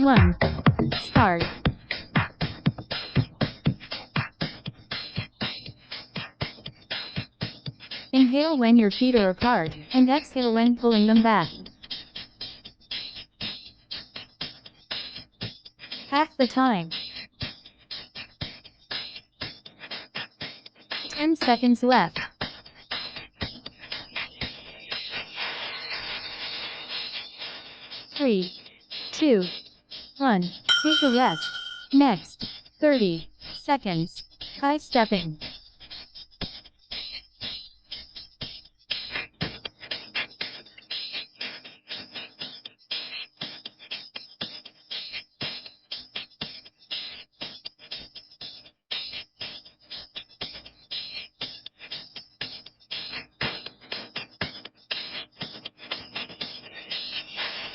1. Start. Inhale when your feet are apart, and exhale when pulling them back. Half the time. 10 seconds left. 3, 2, 1. Take a rest. Next, 30 seconds. High stepping.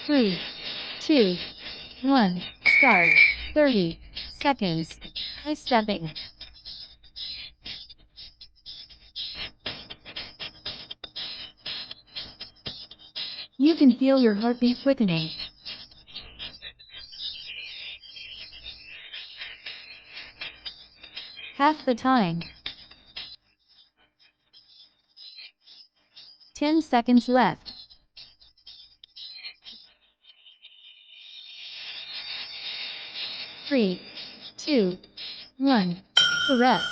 3, 2, 1. Start. 30 seconds. High stepping. You can feel your heartbeat quickening. Half the time. 10 seconds left. 3, 2, 1. Rest.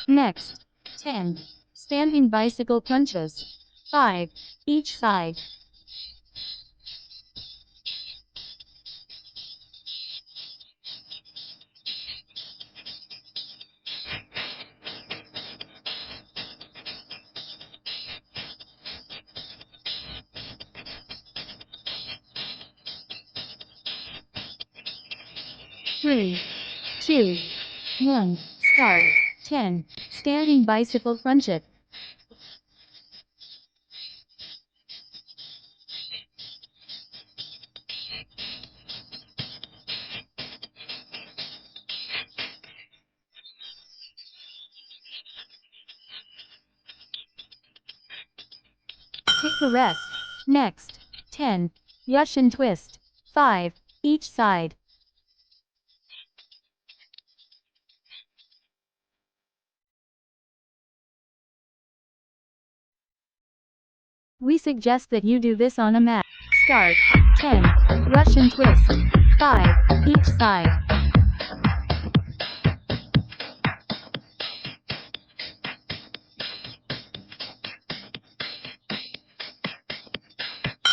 Next, 10 standing bicycle punches. 5 each side. Three, two, one. Start. 10 standing bicycle punches. Take a rest. Next, 10 Russian twist. 5 each side. We suggest that you do this on a mat. Start. 10 Russian twist. 5 each side.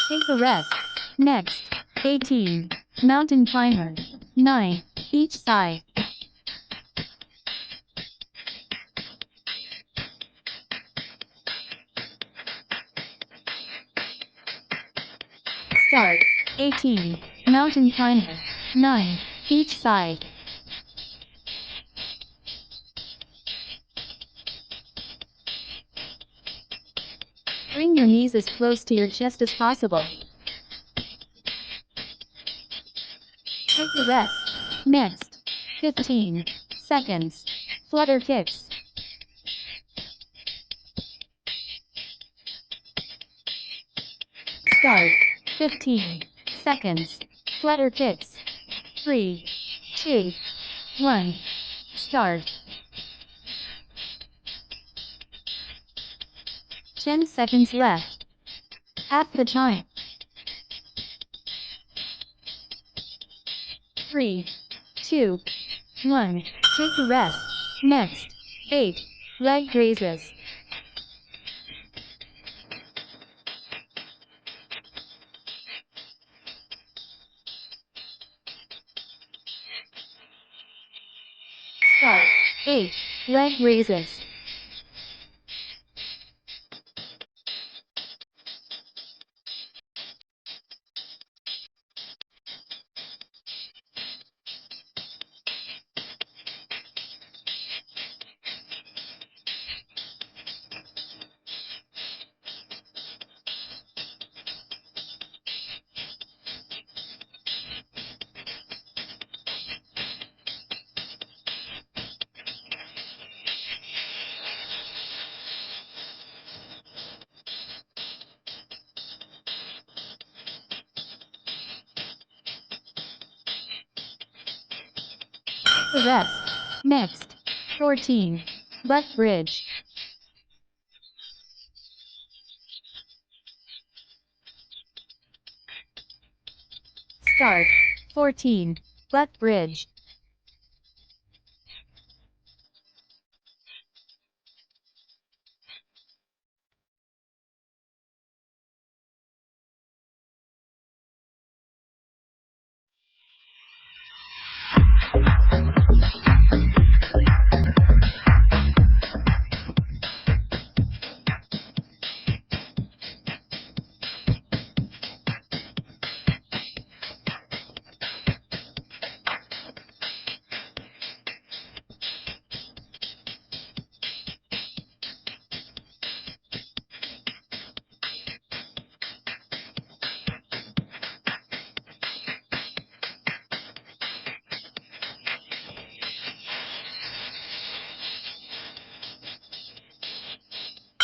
Take a rest. Next, 18 mountain climber. 9 each side. Start. 18 mountain climber. 9 each side. Bring your knees as close to your chest as possible. Take a rest. Next, 15 seconds. Flutter kicks. Start. 15 seconds. Flutter kicks. 3, 2, 1. Start. 10 seconds left. Half the time. 3, 2, 1. Take a rest. Next, 8 leg raises. Start. 8 leg raises. the rest. Next. 14. Butt bridge. Start. 14. Butt bridge.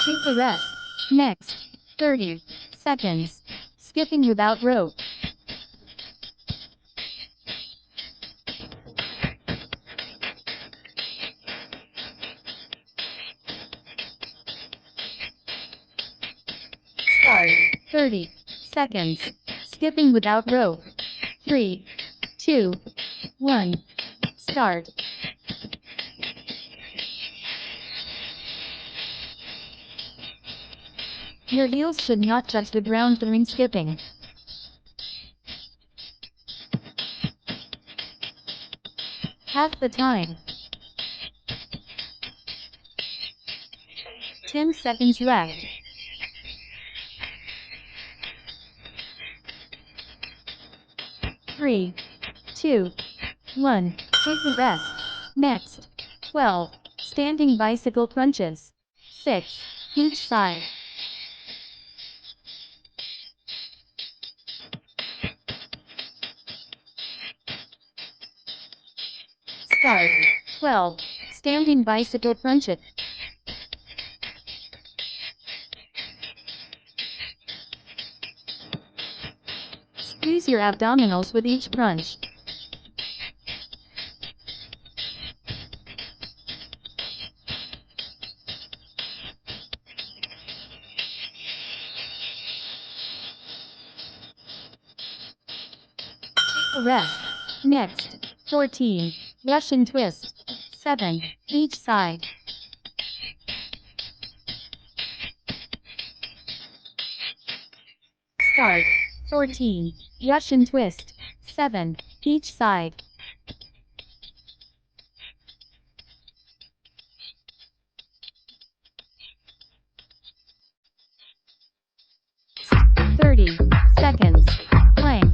Take the rest. Next. 30 seconds. Skipping without rope. Start. 30 seconds. Skipping without rope. 3, 2, 1. Start. Your heels should not touch the ground during skipping. Half the time. 10 seconds left. 3, 2, 1. Take the rest. Next. 12. Standing bicycle crunches. 6. Each side. Start. 12. Standing bicycle crunches. Squeeze your abdominals with each crunch. Rest. Next. 14. Russian twist. 7. Each side. Start. 14. Russian twist. 7. Each side. Next. 30 seconds. Plank.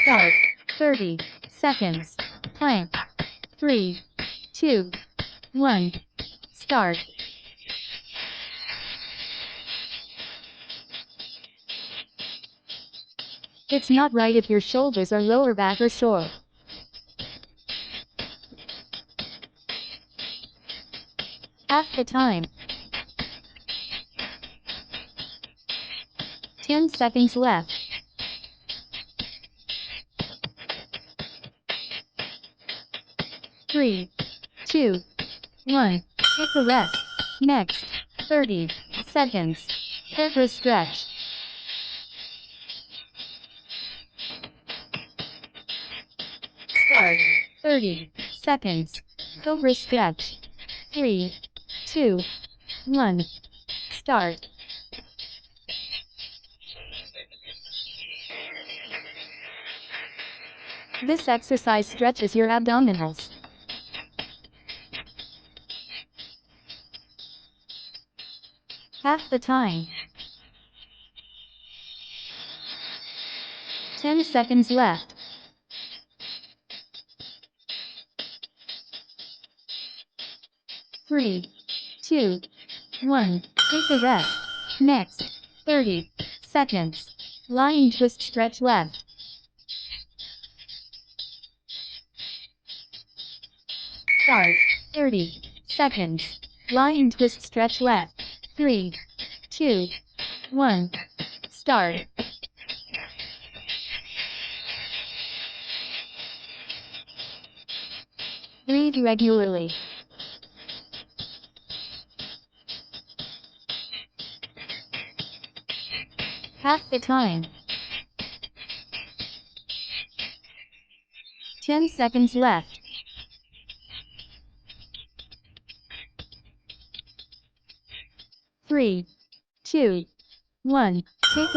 Start. 30 seconds. Plank. 3, 2, 1. Start. It's not right if your shoulders or lower back are sore. Half the time. 10 seconds left. 3, 2, 1. Take a rest. Next. 30 seconds. Cobra stretch. Start. 30 seconds. Cobra stretch. 3, 2, 1. Start. This exercise stretches your abdominals. Half the time. 10 seconds left. 3, 2, 1. Take a rest. Next. 30 seconds. Lying twist stretch left. Start. 30 seconds. Lie and twist, stretch left. 3, 2, 1. Start. Breathe regularly. Half the time. 10 seconds left. 3, 2, 1. Take a